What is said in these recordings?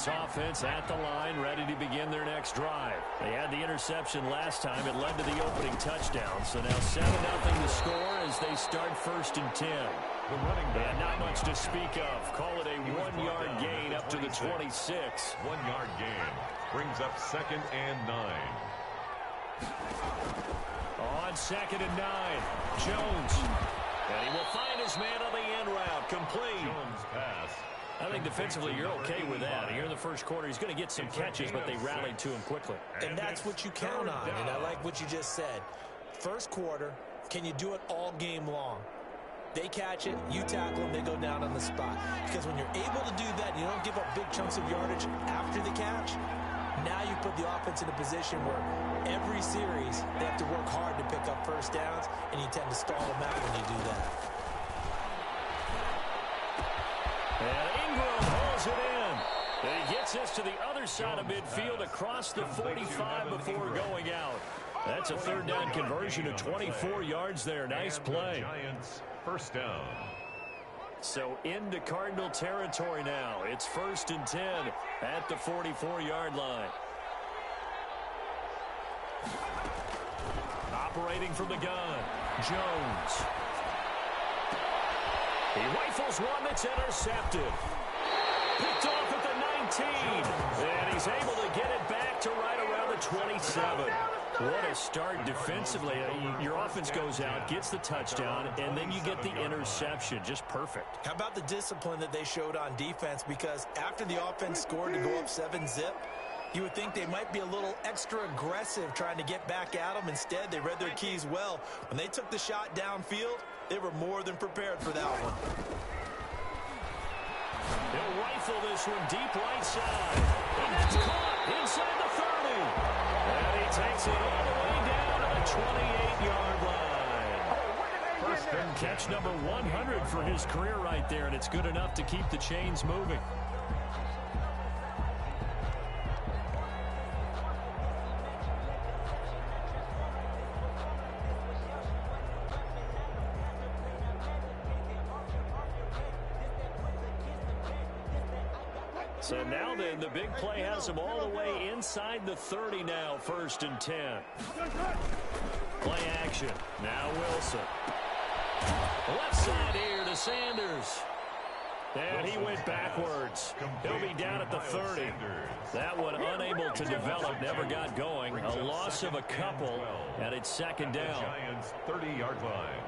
Giants offense at the line, ready to begin their next drive. They had the interception last time. It led to the opening touchdown. So now 7-0 the score as they start 1st and 10. And not much to speak of. Call it a 1-yard gain up to the 26. 1-yard gain brings up 2nd and 9. On 2nd and 9, Jones. And he will find his man on the end route. Complete. Jones pass. I think defensively you're okay with that. Here in the first quarter, he's going to get some catches, but they rallied to him quickly. And that's what you count on, and I like what you just said. First quarter, can you do it all game long? They catch it, you tackle them, they go down on the spot. Because when you're able to do that, you don't give up big chunks of yardage after the catch. Now you put the offense in a position where every series they have to work hard to pick up first downs, and you tend to stall them out when you do that. And Ingram pulls it in. And he gets this to the other side of midfield across the 45 before going out. That's a 3rd down conversion of 24 yards there. Nice play. Giants 1st down. So into Cardinal territory now. It's 1st and 10 at the 44-yard line. Operating from the gun, Jones. He rifles one that's intercepted. Picked off at the 19. And he's able to get it back to right around the 27. What a start defensively. Your offense goes out, gets the touchdown, and then you get the interception. Just perfect. How about the discipline that they showed on defense? Because after the offense scored to go up 7-zip, you would think they might be a little extra aggressive trying to get back at them. Instead, they read their keys well. When they took the shot downfield, they were more than prepared for that one. They'll rifle this one deep right side. And that's caught inside the 30. And he takes it all the way down to the 28-yard line. First and catch number 100 for his career right there, and it's good enough to keep the chains moving. So now then, the big play has him all the way inside the 30 now, 1st and 10. Play action. Now Wilson. Left side here to Sanders. And he went backwards. He'll be down at the 30. That one unable to develop, never got going. A loss of a couple, and it's 2nd down. Giants 30-yard line.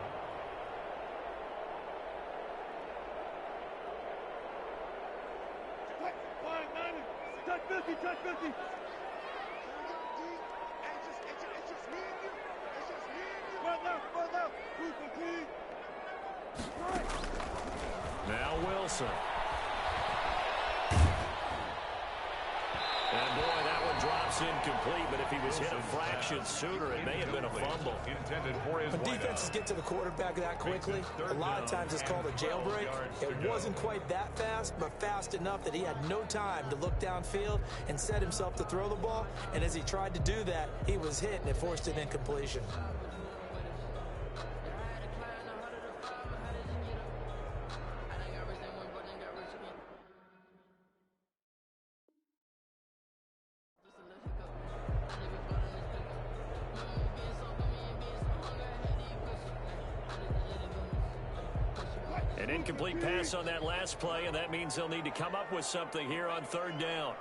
Touch 50. Now Wilson. And boy, that one drops incomplete, but if he was hit a fraction sooner, it may have been a fumble. When defenses get to the quarterback that quickly, a lot of times it's called a jailbreak. It wasn't quite that fast, but fast enough that he had no time to look downfield and set himself to throw the ball. And as he tried to do that, he was hit, and it forced an incompletion. An incomplete pass on that last play, and that means they'll need to come up with something here on 3rd down.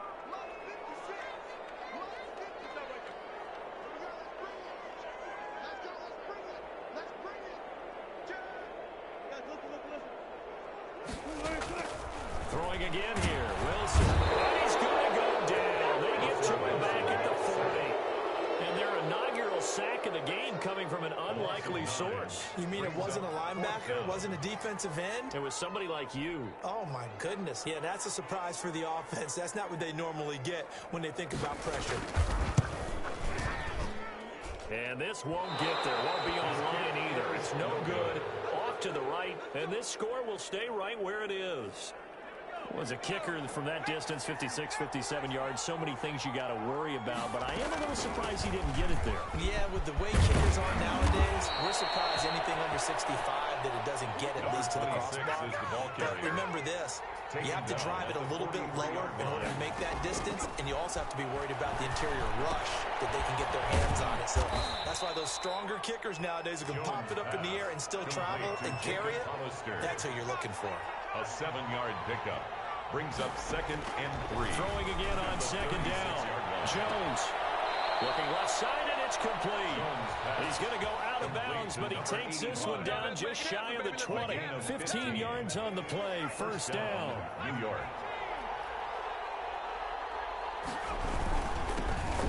Throwing again here, Wilson. And he's going to go down. They get to him back at the 40. And their inaugural sack of the game coming from an unlikely source. You mean it wasn't a linebacker? It wasn't a defensive end? It was somebody like you. Oh, my goodness. Yeah, that's a surprise for the offense. That's not what they normally get when they think about pressure. And this won't get there. Won't be on line either. It's no good. Off to the right. And this score will stay right where it is. Was a kicker from that distance, 56, 57 yards. So many things you got to worry about, but I am a little surprised he didn't get it there. Yeah, with the way kickers are nowadays, we're surprised anything under 65 that it doesn't get at least to the crossbar. But remember this, you have to drive it a little bit lower in order to make that you also have to be worried about the interior rush that they can get their hands on it. So that's why those stronger kickers nowadays who can pop it up in the air and still travel and carry it, that's who you're looking for. A 7-yard pickup brings up 2nd and 3. Throwing again on 2nd down. Jones looking left side, and it's complete. He's going to go out of bounds, but he takes this one down just shy of the 20. 15 yards on the play, 1st down. New York.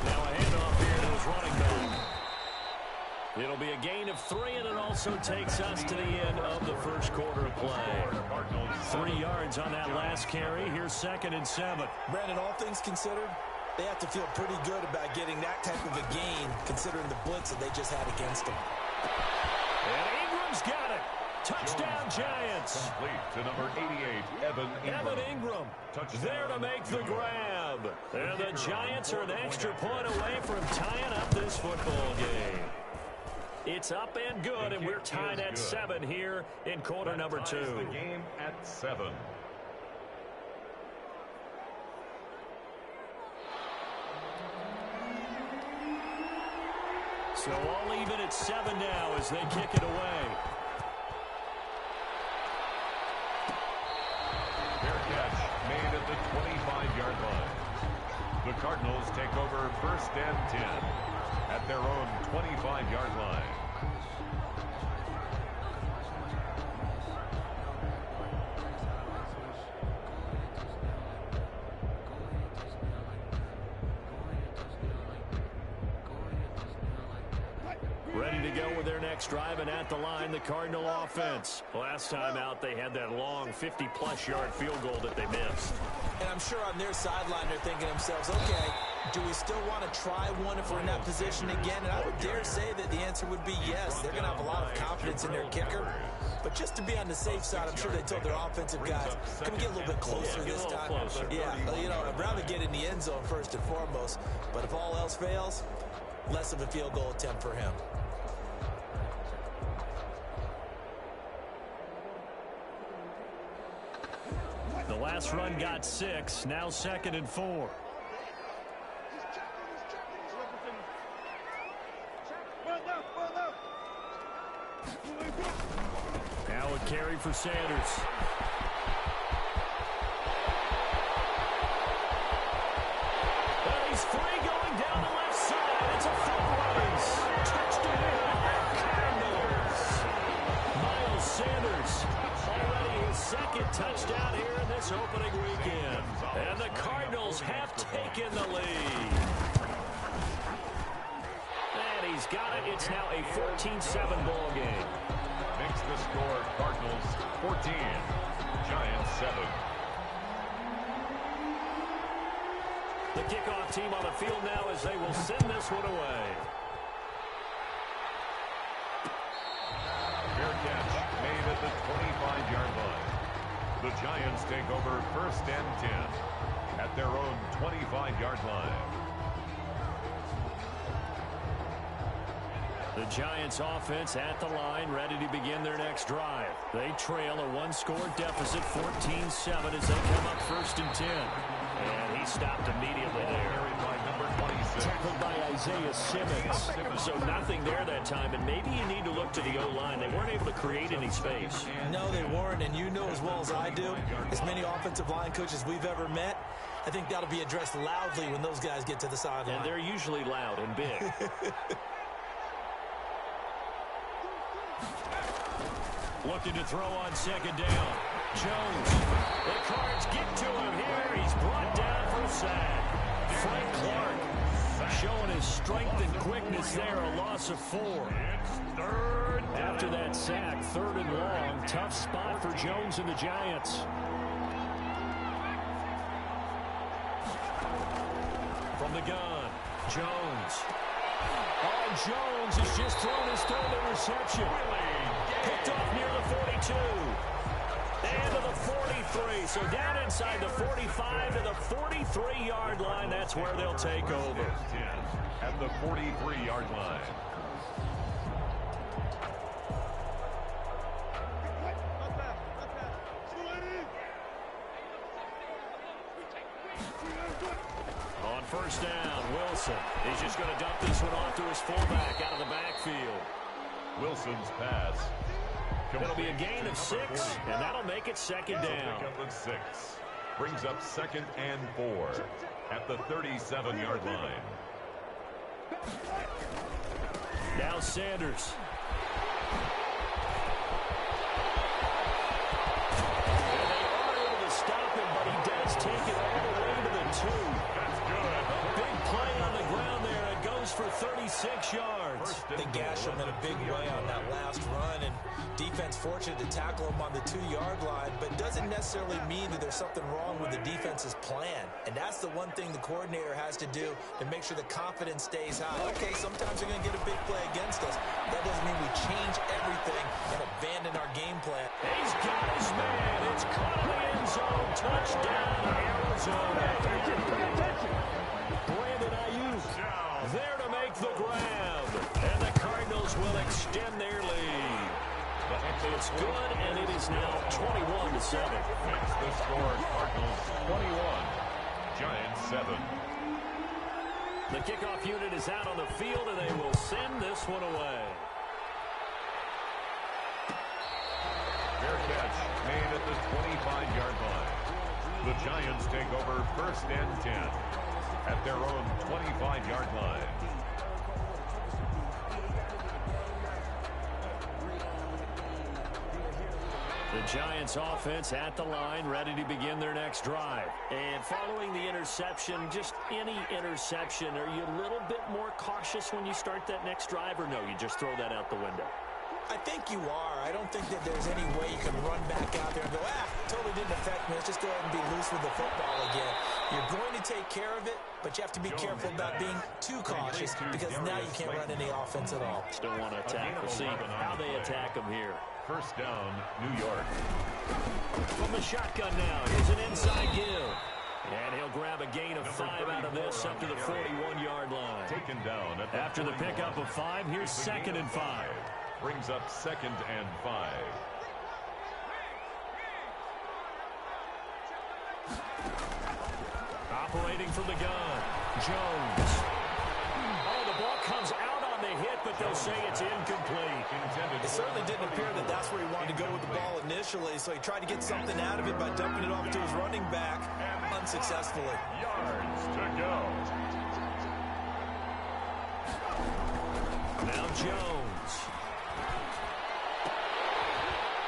Now a handoff here to his running back. It'll be a gain of 3, and it also takes us to the end of the first quarter of play. 3 yards on that last carry. Here's 2nd and 7. Brandon, all things considered, they have to feel pretty good about getting that type of a gain, considering the blitz that they just had against them. And Ingram's got it. Touchdown, Giants. Complete to number 88, Evan Ingram. Evan Ingram there to make the grab. And the Giants are an extra point away from tying up this football game. It's up and good, and we're tied at 7 here in quarter number 2. The game at 7. So all even at 7 now as they kick it away. Fair catch made at the 25-yard line. The Cardinals take over 1st and 10 at their own 25-yard line. Ready to go with their next drive, and at the line, the Cardinal offense. Last time out, they had that long 50-plus yard field goal that they missed. And I'm sure on their sideline they're thinking to themselves, okay, do we still want to try one if we're in that position again? And I would dare say that the answer would be yes. They're going to have a lot of confidence in their kicker. But just to be on the safe side, I'm sure they told their offensive guys, can we get a little bit closer this time? Closer. Yeah, you know, I'd rather get in the end zone first and foremost. But if all else fails, less of a field goal attempt for him. The last run got 6. Now 2nd and 4. Now a carry for Sanders. And he's free going down the left side. It's a foot race. Touchdown, Cardinals. Miles Sanders already his 2nd touchdown here in this opening weekend. And the Cardinals have taken the lead. And he's got it. It's now a 14-7 ball game. Makes the score Cardinals 14, Giants 7. The kickoff team on the field now as they will send this one away. Fair catch made at the 25-yard line. The Giants take over 1st and 10 at their own 25-yard line. The Giants offense at the line, ready to begin their next drive. They trail a 1-score deficit, 14-7 as they come up 1st and 10. And he stopped immediately there. Tackled by Isaiah Simmons. So nothing there that time, and maybe you need to look to the O-line. They weren't able to create any space. No, they weren't, and you know as well as I do, as many offensive line coaches we've ever met, I think that'll be addressed loudly when those guys get to the sideline. And they're usually loud and big. Looking to throw on 2nd down. Jones. The Cards get to him here. He's brought down for a sack. Frank Clark showing his strength and quickness there. A loss of 4. After that sack, 3rd and long. Tough spot for Jones and the Giants. From the gun, Jones. Oh, Jones has just thrown his 3rd interception. Picked off near the 42. And to the 43. So down inside the 45 to the 43-yard line. That's where they'll take over. At the 43-yard line. On first down. Wilson. He's just going to dump this one off to his fullback out of the backfield. Wilson's pass. It'll be a gain of 6, and that'll make it second down. Pick up with 6. Brings up 2nd and 4 at the 37-yard line. Now Sanders. And they are able to stop him, but he does take it all the way to the 2. That's good. A big play on the ground there. It goes for 36 yards. They gashed him in a big way on that last run, and defense fortunate to tackle him on the 2-yard line, but doesn't necessarily mean that there's something wrong with the defense's plan. And that's the one thing the coordinator has to do to make sure the confidence stays high. Okay, sometimes they're going to get a big play against us. That doesn't mean we change everything and abandon our game plan. He's got his man. It's caught in the end zone. Touchdown, Arizona. Brandon Ayuk there to make the grab. And the Cardinals will extend their lead. It's good, and it is now 21-7. Makes the score Cardinals 21, Giants 7. The kickoff unit is out on the field, and they will send this one away. Fair catch made at the 25-yard line. The Giants take over 1st and 10 at their own 25-yard line. The Giants offense at the line, ready to begin their next drive. And following the interception, just any interception, are you a little bit more cautious when you start that next drive, or no, you just throw that out the window? I think you are. I don't think that there's any way you can run back out there and go, totally didn't affect me. Let's just go ahead and be loose with the football again. You're going to take care of it, but you have to be careful about being too cautious because now you can't run any offense at all. Still want to attack. We'll see how they attack them here. First down, New York. From the shotgun now, here's an inside give. And he'll grab a gain of 5 out of this up to the 41-yard line. Taken down at after the pickup of 5, here's 2nd and 5. Brings up 2nd and 5. Operating from the gun, Jones. Oh, the ball comes out on the hit, but they'll say it's incomplete. It certainly didn't appear that that's where he wanted to go with the ball initially, so he tried to get something out of it by dumping it off to his running back unsuccessfully. Yards to go. Now Jones.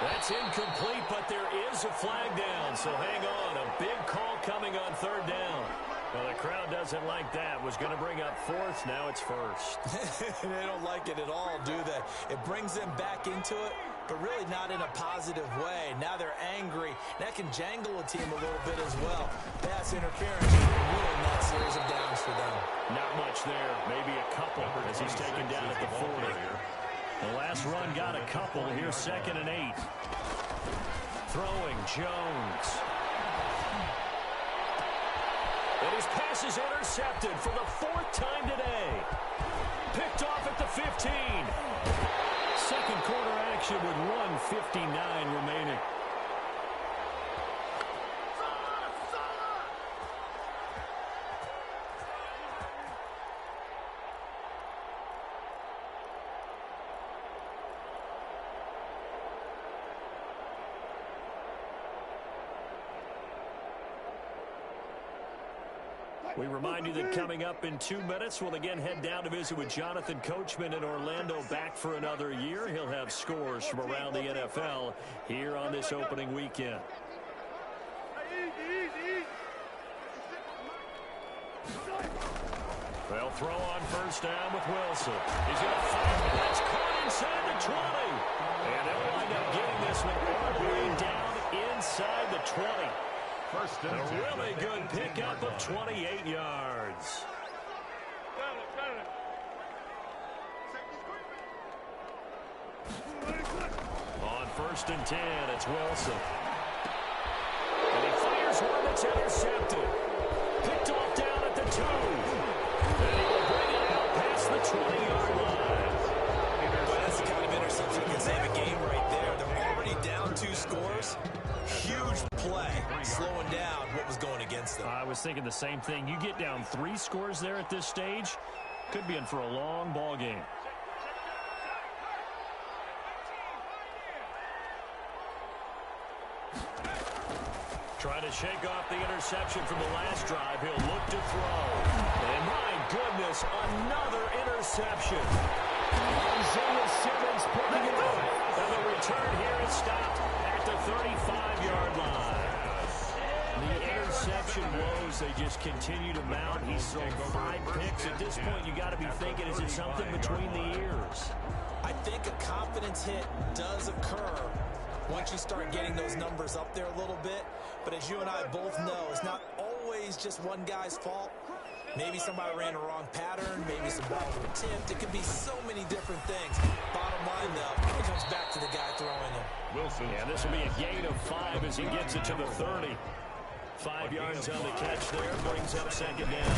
That's incomplete, but there is a flag down, so hang on. A big call coming on 3rd down. Well, the crowd doesn't like that. Was going to bring up 4th. Now it's 1st. They don't like it at all, do they? It brings them back into it, but really not in a positive way. Now they're angry. That can jangle a team a little bit as well. Pass interference, really not series of downs for them. Not much there. Maybe a couple as he's taken down at the 40. The last run got a couple. Here's 2nd and 8. Throwing Jones. And his pass is intercepted for the 4th time today. Picked off at the 15. Second quarter action with 1:59 remaining. We remind you that coming up in 2 minutes, we'll again head down to visit with Jonathan Coachman in Orlando, back for another year. He'll have scores from around the NFL here on this opening weekend. They'll throw on first down with Wilson. He's going to fire. That's caught inside the 20. And they'll wind up getting this one all the way down inside the 20. First and a really good pickup of 28 yards. On 1st and 10, it's Wilson. And he fires one that's intercepted. Picked off down at the 2. And he will bring it out past the 20-yard line. Well, that's the kind of interception that can save a game right there. They're already down 2 scores. Huge play, slowing slowing down what was going against them. I was thinking the same thing. You get down 3 scores there at this stage, could be in for a long ball game. Trying to shake off the interception from the last drive. He'll look to throw. And my goodness, another interception. Isaiah Simmons picking it up. And the return here is stopped at the 35-yard line. The interception woes, they just continue to mount. He's thrown 5 picks. At this point, you got to be thinking, is it something between the ears? I think a confidence hit does occur once you start getting those numbers up there a little bit. But as you and I both know, it's not always just one guy's fault. Maybe somebody ran a wrong pattern. Maybe some balls were tipped. It could be so many different things. Bottom line, though, it comes back to the guy throwing them. Wilson. Yeah, this will be a gain of 5 as he gets it to the 30. 5 yards on the catch there. Brings up second down.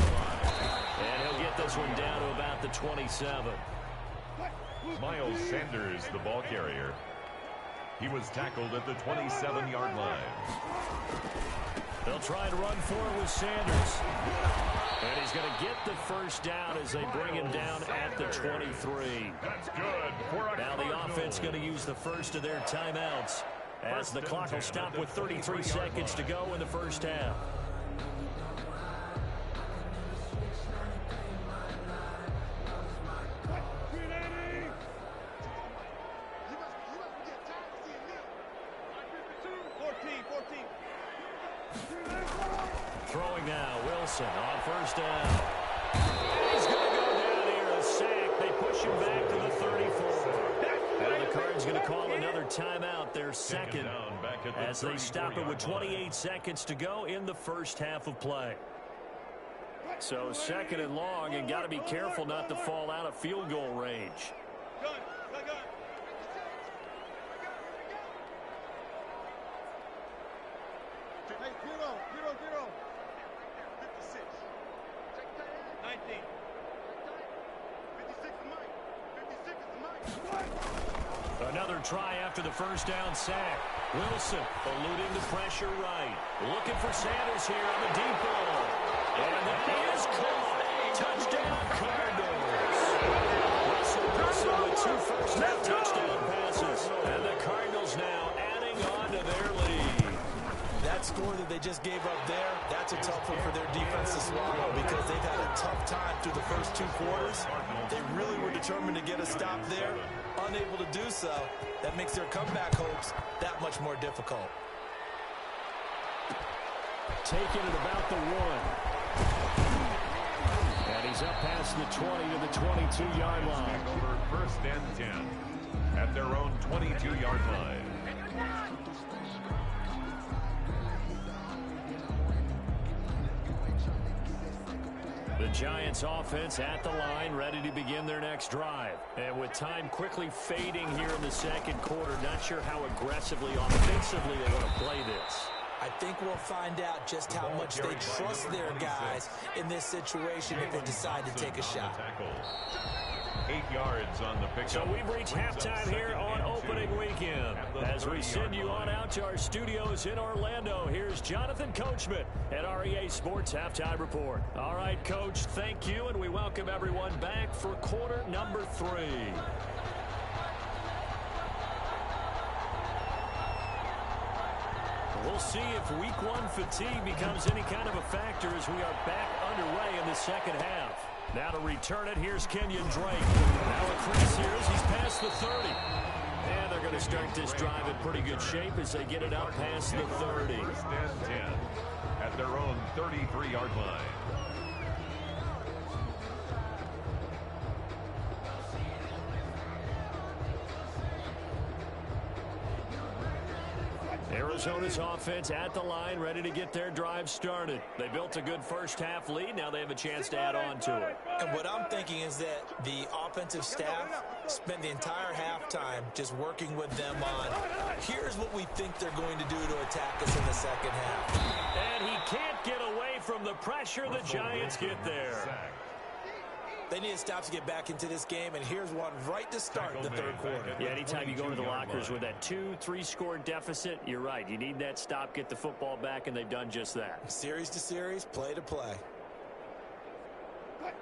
And he'll get this one down to about the 27. Miles Sanders, the ball carrier. He was tackled at the 27-yard line. They'll try to run for it with Sanders. And he's going to get the first down as they bring him down at the 23. That's good. Now the offense going to use the first of their timeouts as the clock will stop with 33 seconds to go in the first half. Throwing now, Wilson on first down. He's going to go down here, a sack. They push him back to the 34. Now the Cardinals going to call another timeout, their second, as they stop it with 28 seconds to go in the first half of play. So second and long, and got to be careful not to fall out of field goal range. Another try after the first down sack. Wilson eluding the pressure right. Looking for Sanders here on the deep ball. And that is caught. Touchdown Cardinals. Russell Wilson with 2 first-half touchdown passes. And the Cardinals now adding on to their lead. That score that they just gave up there, that's a tough one for their defense to swallow because they've had a tough time through the first 2 quarters. They really were determined to get a stop there. Unable to do so, that makes their comeback hopes that much more difficult. Taking it about the 1. And he's up past the 20 to the 22-yard line. Over first and 10 at their own 22-yard line. The Giants offense at the line, ready to begin their next drive. And with time quickly fading here in the second quarter, not sure how aggressively, offensively they want to play this. I think we'll find out just how much they trust their guys in this situation if they decide to take a shot. 8 yards on the pickup. So we've reached halftime here on opening weekend. As we send you on out to our studios in Orlando, here's Jonathan Coachman at REA Sports Halftime Report. All right, Coach, thank you, and we welcome everyone back for quarter number 3. We'll see if week 1 fatigue becomes any kind of a factor as we are back underway in the second half. Now to return it, here's Kenyon Drake. Now a crease here as he's past the 30. And they're going to start this drive in pretty good shape as they get it out past the 30. First and 10 at their own 33-yard line. Arizona's offense at the line, ready to get their drive started. They built a good first-half lead. Now they have a chance to add on to it. And what I'm thinking is that the offensive staff spent the entire halftime just working with them on, here's what we think they're going to do to attack us in the second half. And he can't get away from the pressure. The Giants get there. They need to stop to get back into this game, and here's one right to start the third quarter. Yeah, anytime you go to the lockers with that 2-3 score deficit, you're right. You need that stop, get the football back, and they've done just that. Series to series, play to play.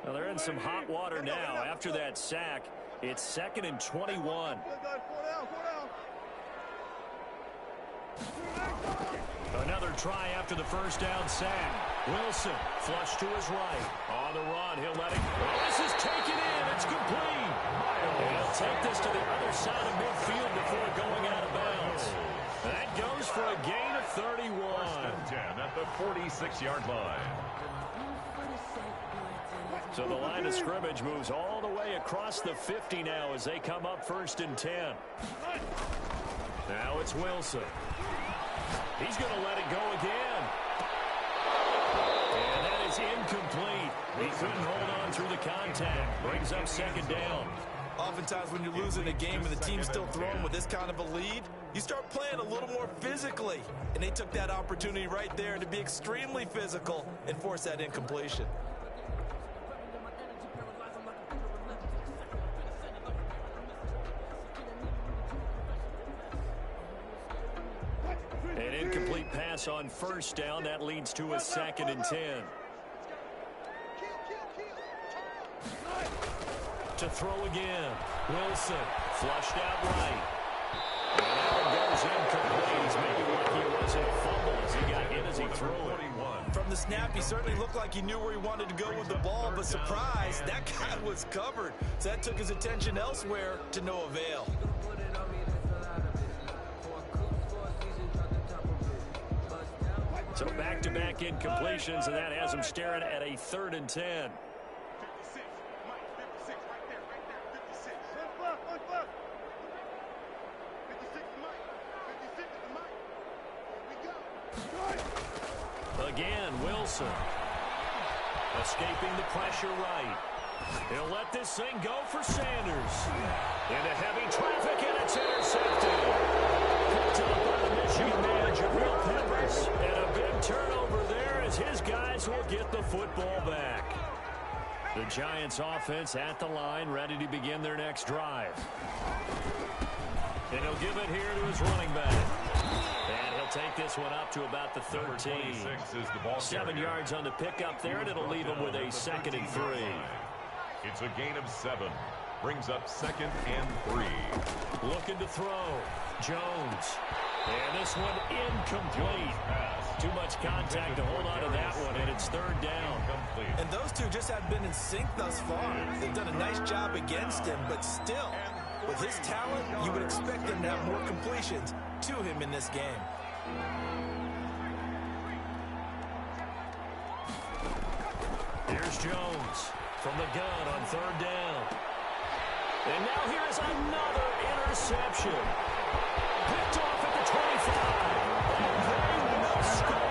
Well, they're in some hot water now. After that sack, it's 2nd and 21. Another try after the first down sack. Wilson flush to his right. On the run, he'll let it go. This is taken in. It's complete. And he'll take this to the other side of midfield before going out of bounds. That goes for a gain of 31. 1st and 10 at the 46-yard line. So the line of scrimmage moves all the way across the 50 now as they come up 1st and 10. Now it's Wilson. He's going to let it go again. And that is incomplete. He couldn't hold on through the contact. Brings up 2nd down. Oftentimes when you're losing a game and the team's still throwing with this kind of a lead, you start playing a little more physically. And they took that opportunity right there to be extremely physical and force that incompletion. An incomplete pass on 1st down. That leads to a 2nd and 10. To throw again. Wilson flushed out right. And that one goes incomplete. He's maybe lucky it wasn't a fumble as he got hit as he threw it. From the snap, he certainly looked like he knew where he wanted to go with the ball, but surprise, that guy was covered. So that took his attention elsewhere to no avail. So back-to-back incompletions, and that has him staring at a 3rd and 10. Again, Wilson. Escaping the pressure right. He'll let this thing go for Sanders. Into heavy traffic, and it's intercepted. Picked up by the Michigan man, Jabril Peppers. And a big turnover there as his guys will get the football back. The Giants offense at the line, ready to begin their next drive. And he'll give it here to his running back. And he'll take this one up to about the 13. 7 yards on the pickup there, and it'll leave him with a 2nd and 3. It's a gain of 7. Brings up 2nd and 3. Looking to throw. Jones. And this one incomplete. Too much contact to hold on to that one, and it's 3rd down. And those two just have been in sync thus far. They've done a nice job against him, but still, with his talent, you would expect him to have more completions to him in this game. Here's Jones from the gun on 3rd down. And now here is another interception. Picked off at the 25. And they will score.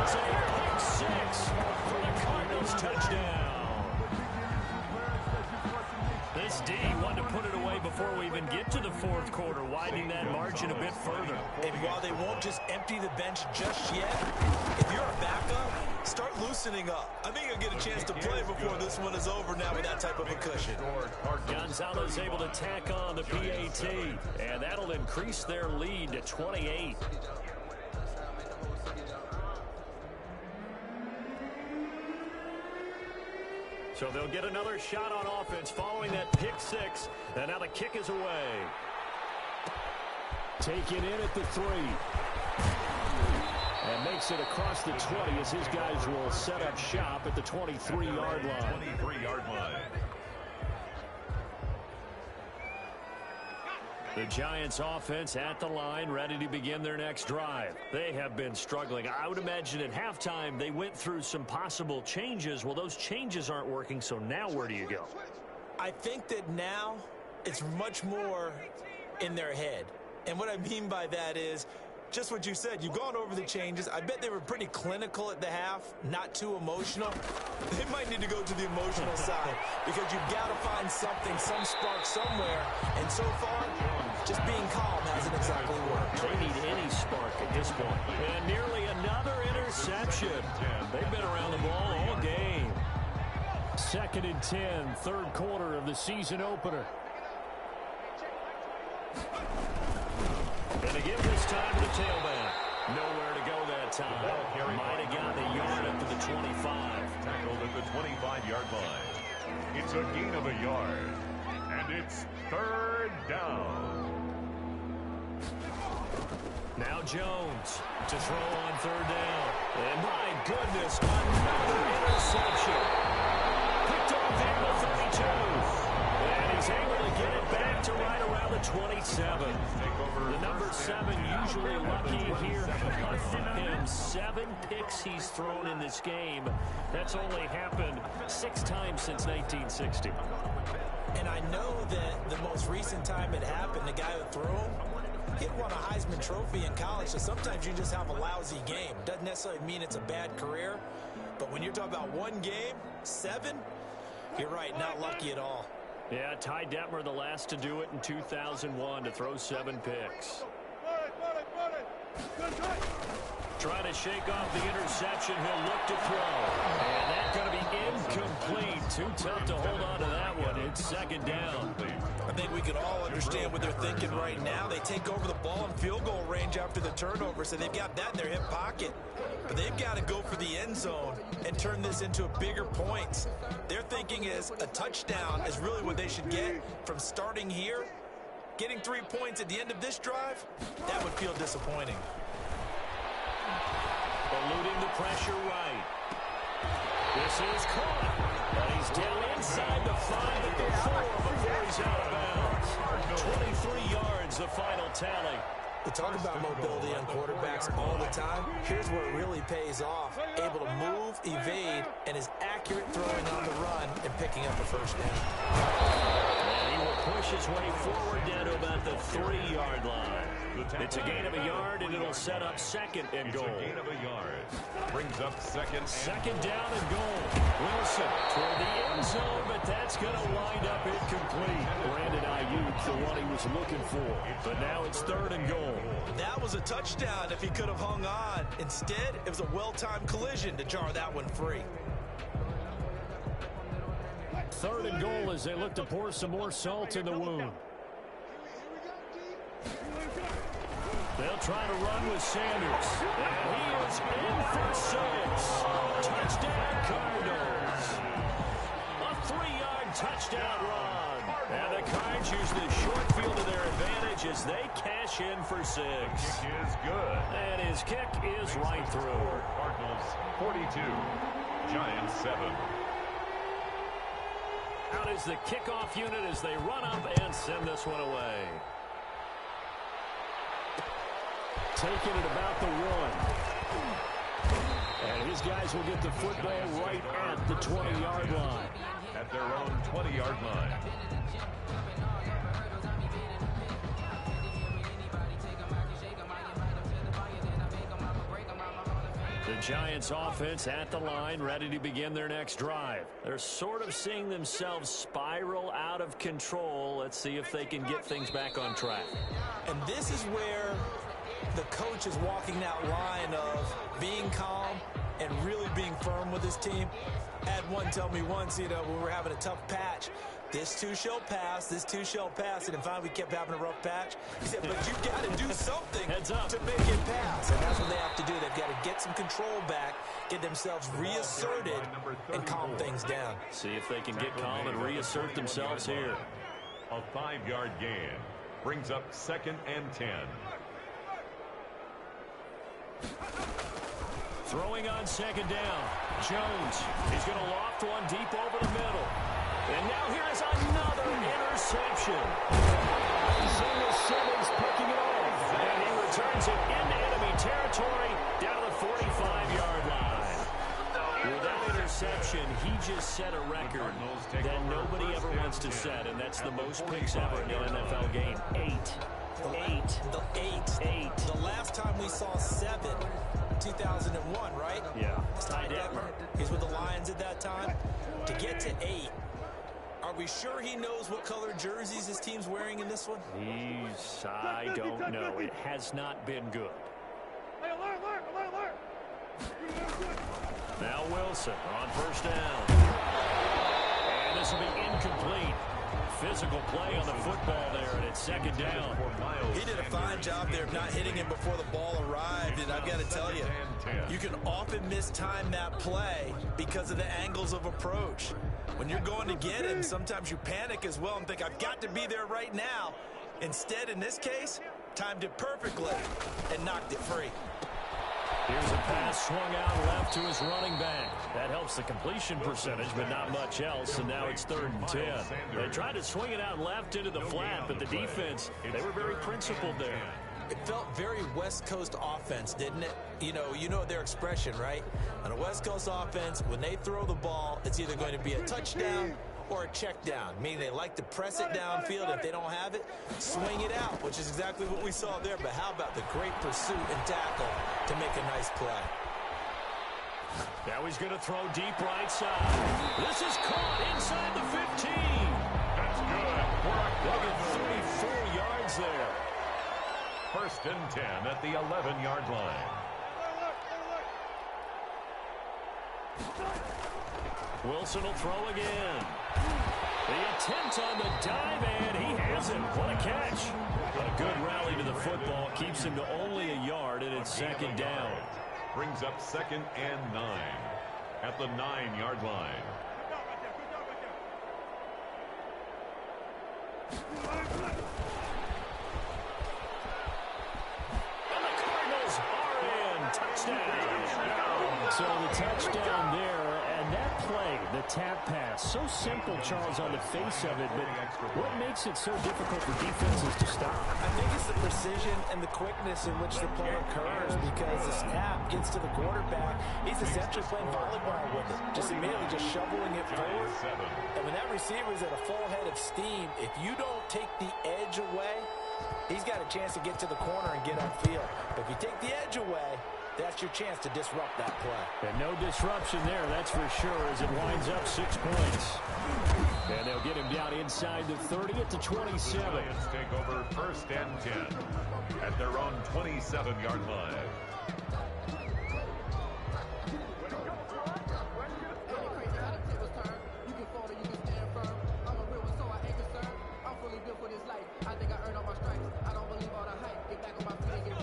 It's a pick 6 for the Cardinals touchdown. This D wanted to put it away before we even get to the 4th quarter, widening that margin a bit further. And while they won't just empty the bench just yet, if you're a backup, start loosening up. I think you'll get a chance to play before this one is over now with that type of a cushion. Gonzalez able to tack on the PAT, and that'll increase their lead to 28. So they'll get another shot on offense following that pick 6, and now the kick is away. Taken in at the 3. And makes it across the 20 as his guys will set up shop at the 23-yard line. 23-yard line. The Giants offense at the line, ready to begin their next drive. They have been struggling. I would imagine at halftime they went through some possible changes. Well, those changes aren't working, so now where do you go? I think that now it's much more in their head. And what I mean by that is just what you said. You've gone over the changes. I bet they were pretty clinical at the half, not too emotional. They might need to go to the emotional side because you've got to find something, some spark somewhere. And so far, just being calm hasn't exactly worked. They need any spark at this point. And nearly another interception. They've been around the ball all game. 2nd and 10, third quarter of the season opener. And to give this time to the tailback. Nowhere to go that time. Might have got the yard up to the 25. Tackled at the 25-yard line. It's a gain of a yard. And it's 3rd down. Now Jones to throw on 3rd down. And my goodness, another interception. Picked off there at the 32. And he's able to get it back to right around the 27. The number 7 usually lucky here. For him, 7 picks he's thrown in this game. That's only happened 6 times since 1960. And I know that the most recent time it happened, the guy who threw him, he won a Heisman Trophy in college, so sometimes you just have a lousy game. Doesn't necessarily mean it's a bad career, but when you're talking about one game, 7, you're right, not lucky at all. Yeah, Ty Detmer, the last to do it in 2001, to throw 7 picks. Trying to shake off the interception, he'll look to throw. And that's going to be incomplete. Too tough to hold on to that one. It's 2nd down. I think we can all understand what they're thinking right now. They take over the ball in field goal range after the turnover, so they've got that in their hip pocket. But they've got to go for the end zone and turn this into a bigger points. Their thinking is a touchdown is really what they should get from starting here. Getting 3 points at the end of this drive, that would feel disappointing. Eluding the pressure right. This is caught. And he's down inside the 5 at the 4 before he's out of bounds. 23 yards, the final tally. We talk about mobility on quarterbacks all the time. Here's where it really pays off. Able to move, evade, and is accurate throwing on the run and picking up a 1st down. And he will push his way forward down to about the 3-yard line. It's a gain of a yard, and it'll set up 2nd and goal. It's a gain of a yard. Brings up 2nd. 2nd down and goal. Wilson toward the end zone, but that's going to wind up incomplete. Brandon Ayuk, the one he was looking for. But now it's 3rd and goal. That was a touchdown if he could have hung on. Instead, it was a well-timed collision to jar that one free. 3rd and goal as they look to pour some more salt in the wound. They'll try to run with Sanders. And he is in for 6. Touchdown, Cardinals. A 3-yard touchdown run. And the Cards use the short field to their advantage as they cash in for 6. Kick is good. And his kick is right through. Cardinals 42. Giants 7. Out is the kickoff unit as they run up and send this one away. Taking it about the 1. And his guys will get the football right at the 20-yard line. At their own 20-yard line. The Giants offense at the line, ready to begin their next drive. They're sort of seeing themselves spiral out of control. Let's see if they can get things back on track. And this is where the coach is walking that line of being calm and really being firm with his team. I had one tell me once, when we were having a tough patch, this too shall pass, this too shall pass, and finally we kept having a rough patch. He said, but you've got to do something to make it pass. And that's what they have to do. They've got to get some control back, get themselves reasserted, and calm things down. See if they can get calm and reassert themselves here. A 5-yard gain brings up 2nd and 10. Throwing on 2nd down. Jones. He's going to loft one deep over the middle. And now here is another interception. Isaiah Simmons picking it off. And he returns it into enemy territory down the 45-yard line. With that interception, he just set a record that nobody ever wants to set, and that's the most picks ever in an NFL game. 8. The last time we saw 7, 2001, right? Yeah. Ty Detmer. He's with the Lions at that time. To get to 8, are we sure he knows what color jerseys his team's wearing in this one? I don't know. It has not been good. Now Wilson on 1st down. pass will be incomplete. Physical play on the football there, and it's second down. He did a fine job there of not hitting him before the ball arrived, and I've got to tell you, you can often mistime that play because of the angles of approach. When you're going to get him, sometimes you panic as well and think, I've got to be there right now. Instead, in this case, timed it perfectly and knocked it free. Here's a pass swung out left to his running back. That helps the completion percentage, but not much else, and now it's 3rd and 10. They tried to swing it out left into the flat, but the defense, they were very principled there. It felt very West Coast offense, didn't it? You know their expression, right? On a West Coast offense, when they throw the ball, it's either going to be a touchdown or a check down, meaning they like to press it downfield. If they don't have it, swing it out, which is exactly what we saw there. But how about the great pursuit and tackle to make a nice play? Now he's going to throw deep right side. This is caught inside the 15. That's good. They'll get 34 yards there. 1st and 10 at the 11-yard line. Wilson will throw again. The attempt on the dive, and he has it. What a catch. But a good rally to the football keeps him to only a yard, and it's 2nd down. Brings up 2nd and 9 at the 9-yard line. And the Cardinals are in. Touchdown. So the touchdown there. That play, the tap pass, so simple, Charles, on the face of it, but what makes it so difficult for defenses to stop? I think it's the precision and the quickness in which the play occurs, because the snap gets to the quarterback. He's essentially playing volleyball with it, just immediately just shoveling it forward. And when that receiver is at a full head of steam, if you don't take the edge away, he's got a chance to get to the corner and get upfield. But if you take the edge away, that's your chance to disrupt that play. And no disruption there, that's for sure, as it winds up 6 points. And they'll get him down inside the 30 at the 27. The Giants take over 1st and 10 at their own 27-yard line.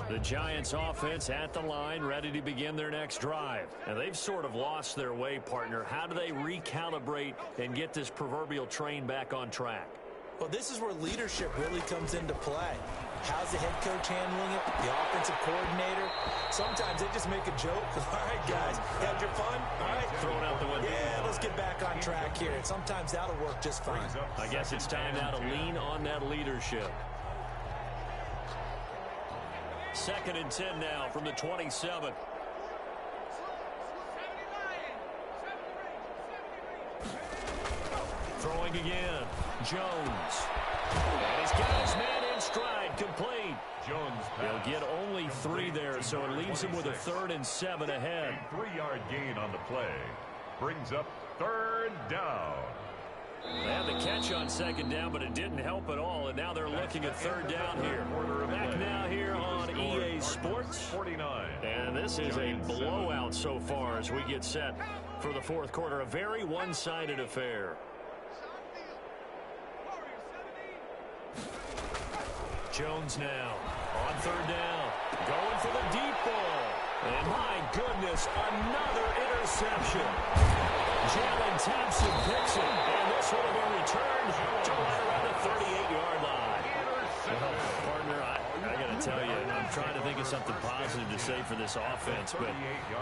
The Giants offense at the line, ready to begin their next drive. And they've sort of lost their way, partner. How do they recalibrate and get this proverbial train back on track? Well, this is where leadership really comes into play. How's the head coach handling it? The offensive coordinator? Sometimes they just make a joke. All right, guys, had your fun? All right. Throw it out the window. Yeah, let's get back on track here. And sometimes that'll work just fine. I guess it's time now to lean on that leadership. 2nd and 10 now from the 27. Throwing again. Jones. And he's got his man in stride, complete. Jones They'll get only 3 there, so it leaves him with a 3rd and 7 ahead. A 3-yard gain on the play. Brings up 3rd down. They had the catch on 2nd down, but it didn't help at all, and now they're looking at 3rd down here. Back now here on EA Sports. 49. And this is a blowout so far as we get set for the 4th quarter. A very one-sided affair. Jones now on 3rd down. Going for the deep ball. And my goodness, another interception. Jalen Thompson picks it. And this will be returned to right around the 38-yard line. Well, partner, I got to tell you, I'm trying to think of something positive to say for this offense, but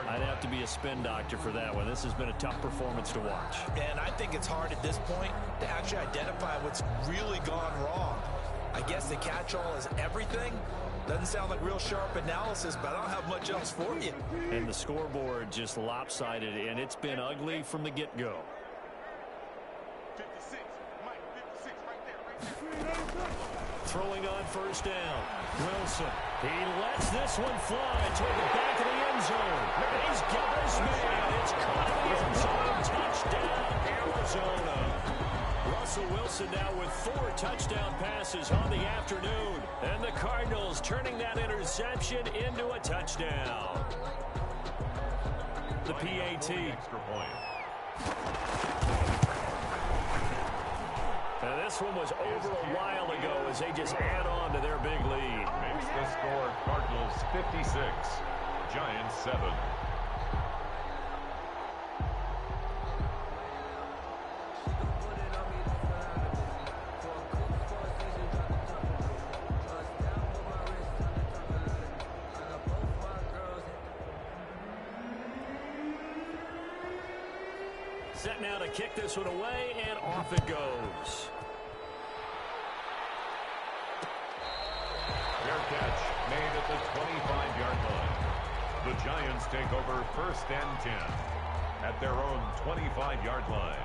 I'd have to be a spin doctor for that one. This has been a tough performance to watch. And I think it's hard at this point to actually identify what's really gone wrong. I guess the catch-all is everything. Doesn't sound like real sharp analysis, but I don't have much else for you. And the scoreboard just lopsided, and it's been ugly from the get-go. 56, Mike, 56, right there. Throwing on 1st down. Wilson. He lets this one fly toward the back of the end zone. He's got his man. It's caught in the end zone. Touchdown, Arizona. Russell Wilson now with 4 touchdown passes on the afternoon. And the Cardinals turning that interception into a touchdown. The PAT. Extra point. This one was over a while ago as they just add on to their big lead. Makes the score Cardinals 56, Giants 7. Set now to kick this one away, and off it goes. Fair catch made at the 25-yard line. The Giants take over 1st and 10 at their own 25-yard line.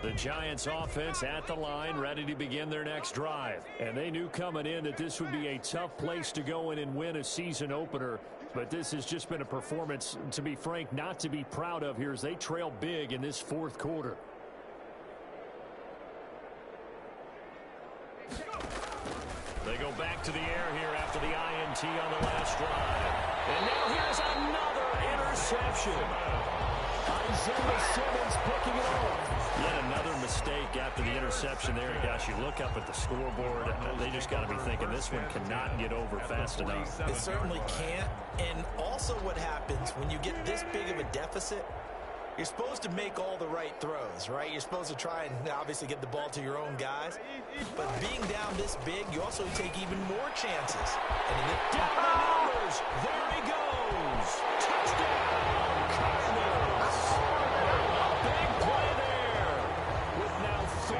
The Giants offense at the line, ready to begin their next drive. And they knew coming in that this would be a tough place to go in and win a season opener. But this has just been a performance, to be frank, not to be proud of here as they trail big in this 4th quarter. They go back to the air here after the INT on the last drive. And now here's another interception. Isaiah Simmons picking it off. Yet another mistake after the interception there. Gosh, you look up at the scoreboard, they just got to be thinking this one cannot get over fast enough. It certainly can't. And also what happens when you get this big of a deficit, you're supposed to make all the right throws, right? You're supposed to try and obviously get the ball to your own guys. But being down this big, you also take even more chances. And down the numbers. There he goes. Touchdown, Cardinals. Big play there with now 3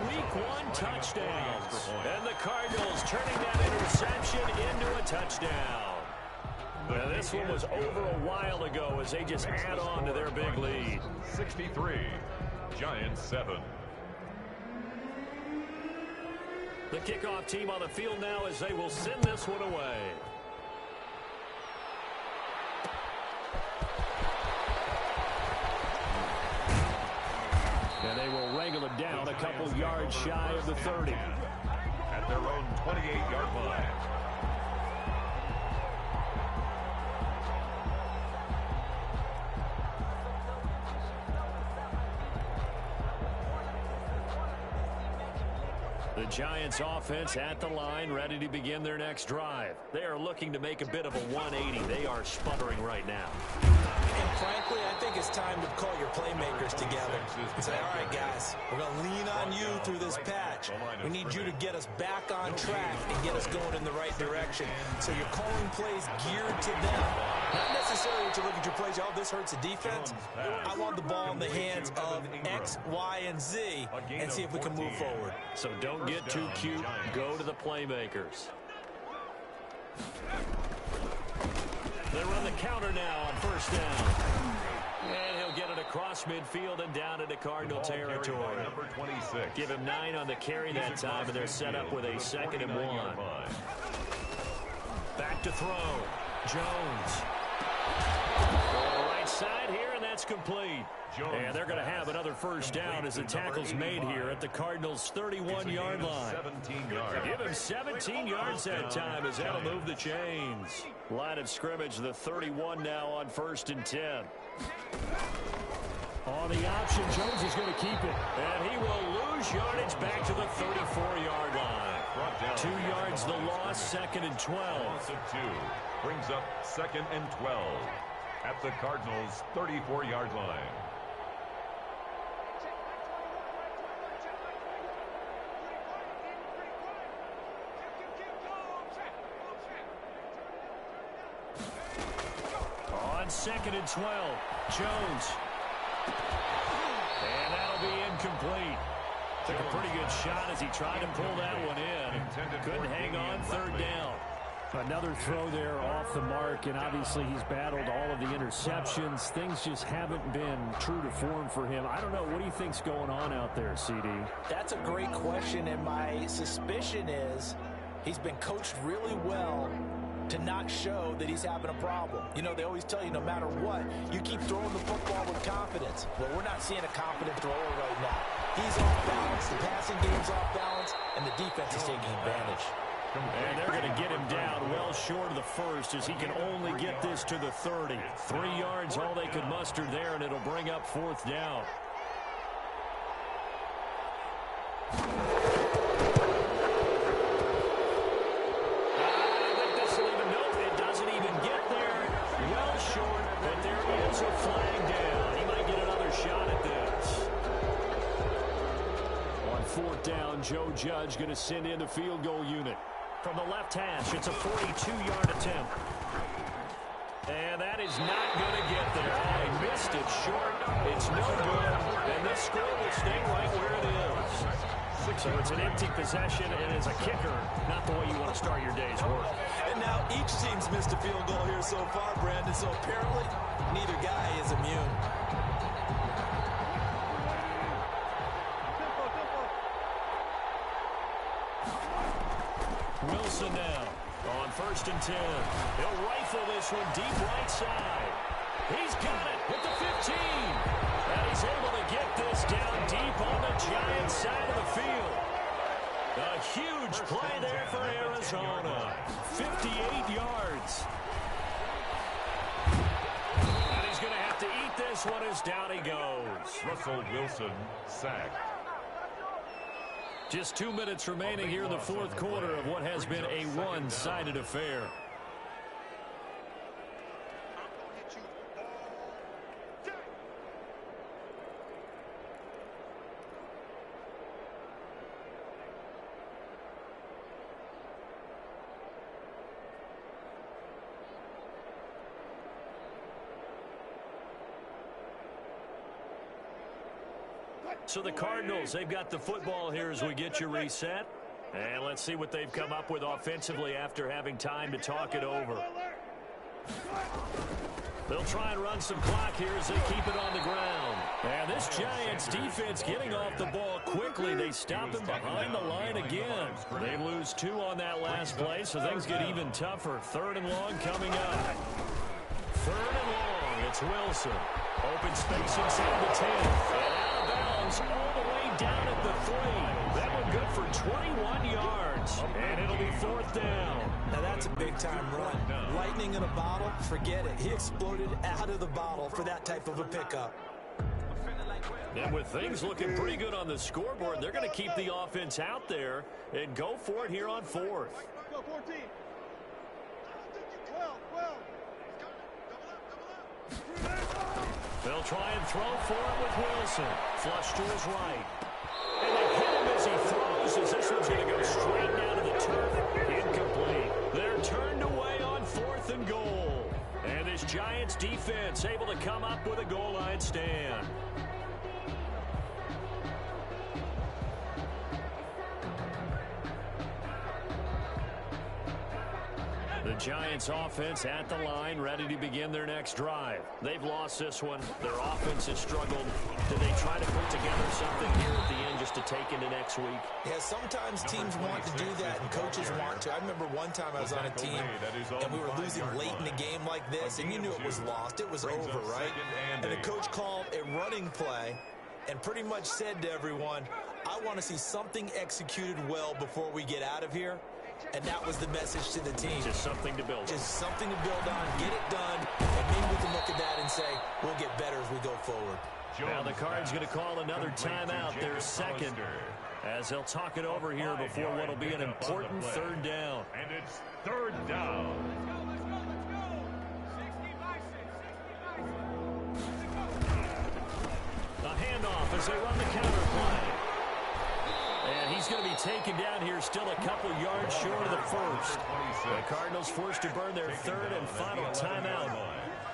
Week 1 touchdowns. And the Cardinals turning that interception into a touchdown. Now, this one was over a while ago as they just add on to their big lead. 63, Giants 7. The kickoff team on the field now as they will send this one away. And they will wrangle it down a couple yards shy of the 30. At their own 28-yard line. The Giants offense at the line, ready to begin their next drive. They are looking to make a bit of a 180. They are sputtering right now. And frankly, I think it's time to call your playmakers together and say, all right, guys, we're going to lean on you through this patch. We need you to get us back on track and get us going in the right direction. So you're calling plays geared to them. Not necessarily to look at your plays, oh, this hurts the defense. I want the ball in the hands of X, Y, and Z and see if we can move forward. So don't get too cute. Go to the playmakers. They run the counter now on first down. And he'll get it across midfield and down into Cardinal territory. Number 26. Give him 9 on the carry that time, and they're set up with a 2nd and 1. Back to throw. Jones. Right side here, and that's complete. And they're going to have another first down as the tackle's made here at the Cardinals' 31-yard line. Give him 17 yards that time as that'll move the chains. Line of scrimmage, the 31 now on 1st and 10. On the option, Jones is going to keep it. And he will lose yardage back to the 34-yard line. 2 yards the loss, 2nd and 12. Brings up 2nd and 12 at the Cardinals' 34-yard line. On 2nd and 12, Jones. And that'll be incomplete. Took a pretty good shot as he tried to pull that one in. Couldn't hang on, 3rd down. Another throw there off the mark, and obviously he's battled all of the interceptions. Things just haven't been true to form for him. I don't know. What do you think's going on out there, CD? That's a great question, and my suspicion is he's been coached really well to not show that he's having a problem. You know, they always tell you no matter what, you keep throwing the football with confidence. Well, we're not seeing a confident thrower right now. He's off balance. The passing game's off balance, and the defense is taking advantage. And they're going to get him down well short of the first as he can only get this to the 30. 3 yards, all they could muster there, and it'll bring up 4th down. Down, Joe Judge going to send in the field goal unit. From the left hash, it's a 42-yard attempt. And that is not going to get there. He missed it short. It's no good. And this score will stay right where it is. So it's an empty possession, and as a kicker, not the way you want to start your day's work. And now each team's missed a field goal here so far, Brandon. So apparently, neither guy is immune. Wilson now on 1st and 10. He'll rifle this one deep right side. He's got it with the 15. And he's able to get this down deep on the Giants side of the field. A huge play there for Arizona. 58 yards. And he's going to have to eat this one as down he goes. Russell Wilson sacked. Just 2 minutes remaining here in the 4th quarter of what has been a one-sided affair. So the Cardinals, they've got the football here as we get you reset. And let's see what they've come up with offensively after having time to talk it over. They'll try and run some clock here as they keep it on the ground. And this Giants defense getting off the ball quickly. They stop him behind the line again. They lose 2 on that last play, so things get even tougher. 3rd and long coming up. 3rd and long. It's Wilson. Open space inside the 10. And out of bounds all the way down at the 3. That one good for 21 yards. And it'll be 4th down. Now that's a big-time run. Lightning in a bottle, forget it. He exploded out of the bottle for that type of a pickup. And with things looking pretty good on the scoreboard, they're going to keep the offense out there and go for it here on 4th. Go 14. 12. They'll try and throw for it with Wilson. Flush to his right. And they hit him as he throws, as this one's going to go straight down to the turf. Incomplete. They're turned away on 4th and goal. And this Giants defense able to come up with a goal line stand. The Giants offense at the line, ready to begin their next drive. They've lost this one. Their offense has struggled. Do they try to put together something here at the end just to take into next week? Yeah, sometimes teams want to do that and coaches want to. I remember one time I was on a team and we were losing late in the game like this, and you knew it was lost. It was over, right? And the coach called a running play and pretty much said to everyone, I want to see something executed well before we get out of here. And that was the message to the team. Just something to build on. Just something to build on, get it done, and maybe we can look at that and say, we'll get better as we go forward. Now the Cards going to call another timeout, their second, as they'll talk it over here before what will be an important 3rd down. And it's 3rd down. A handoff as they run the counter play. And he's going to be taken down here still a couple yards short of the 1st. The Cardinals forced to burn their 3rd and final timeout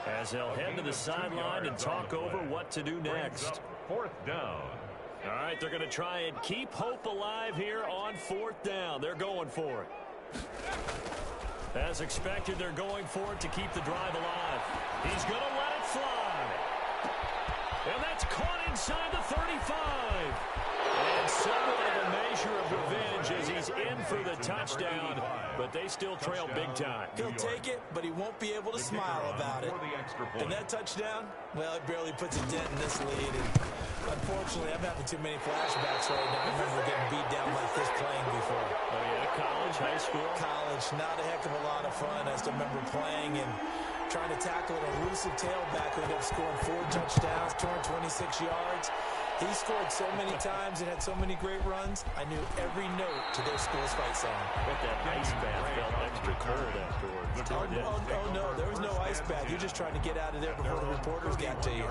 as they'll head to the sideline and talk over what to do next. 4th down. All right, they're going to try and keep hope alive here on 4th down. They're going for it. As expected, they're going for it to keep the drive alive. He's going to let it fly. And that's caught inside the 35. And somewhat of a measure of revenge as he's in for the touchdown, but they still trail big time. He'll take it, but he won't be able to smile about it. And that touchdown, well, it barely puts a dent in this lead. And Unfortunately, I'm having too many flashbacks right now. I remember getting beat down like this playing before. Oh, yeah, college, high school? College, not a heck of a lot of fun. I still remember playing and trying to tackle an elusive tailback who ended up scoring 4 touchdowns, 226 yards. He scored so many times and had so many great runs, I knew every note to their school's fight song. But that ice bath felt extra cold afterwards. Oh, no, there was no ice bath. You're just trying to get out of there before the reporters got to you.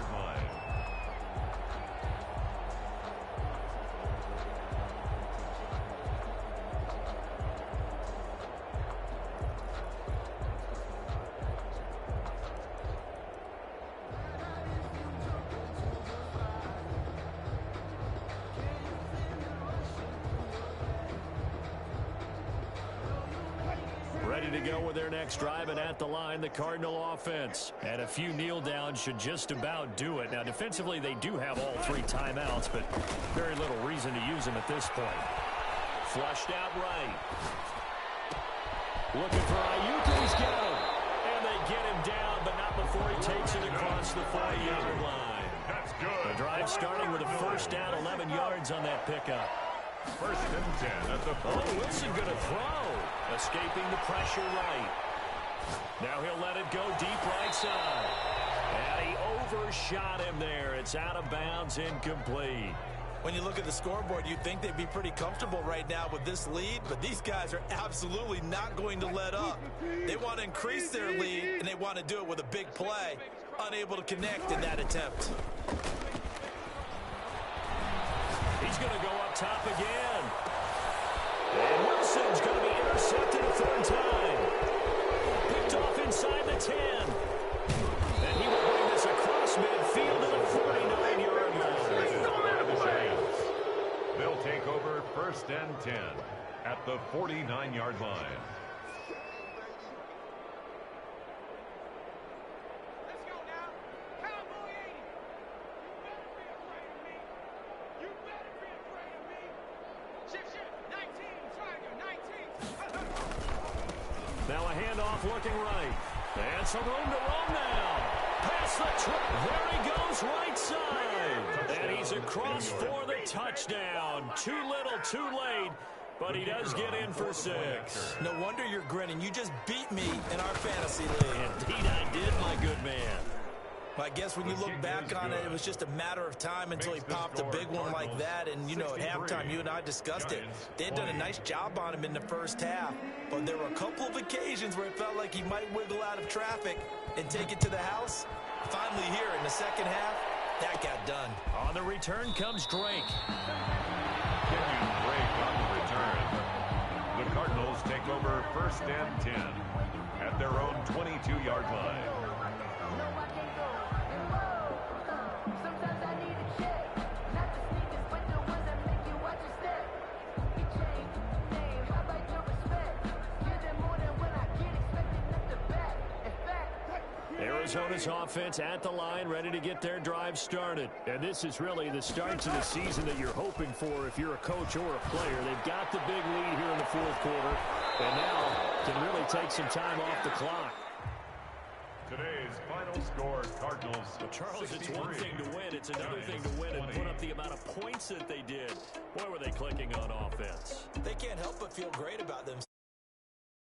Ready to go with their next drive, and at the line, the Cardinal offense. And a few kneel downs should just about do it. Now, defensively, they do have all 3 timeouts, but very little reason to use them at this point. Flushed out right. Looking for Ayuk, and he's got him. And they get him down, but not before he takes it across the 40-yard line. That's good. The drive starting with a first down, 11 yards on that pickup. First and 10 at the 40. Oh, Wilson going to throw. Escaping the pressure right. Now he'll let it go deep right side. And he overshot him there. It's out of bounds, incomplete. When you look at the scoreboard, you'd think they'd be pretty comfortable right now with this lead, but these guys are absolutely not going to let up. They want to increase their lead, and they want to do it with a big play. Unable to connect in that attempt. He's going to go up top again. And Wilson's going to be intercepted a 3rd time. Picked off inside the 10. And he will bring this across midfield to the 49-yard line. They'll take over first and 10 at the 49-yard line. Now a handoff looking right. And some room to roam now. Past the trip. There he goes right side. And he's across for the touchdown. Too little, too late. But he does get in for 6. No wonder you're grinning. You just beat me in our fantasy league. Indeed I did, my good man. I guess when you look back on it, it was just a matter of time until he popped a big one like that. And, you know, at halftime, you and I discussed it. They had done a nice job on him in the first half. But there were a couple of occasions where it felt like he might wiggle out of traffic and take it to the house. Finally here in the second half, that got done. On the return comes Drake. Kenyon Drake on the return. The Cardinals take over first and 10 at their own 22-yard line. Arizona's offense at the line, ready to get their drive started. And this is really the start to the season that you're hoping for if you're a coach or a player. They've got the big lead here in the 4th quarter, and now can really take some time off the clock. Today's final score, Cardinals But Charles, 63. it's one thing to win. It's another thing to win and put up the amount of points that they did. Boy, were they clicking on offense. They can't help but feel great about themselves.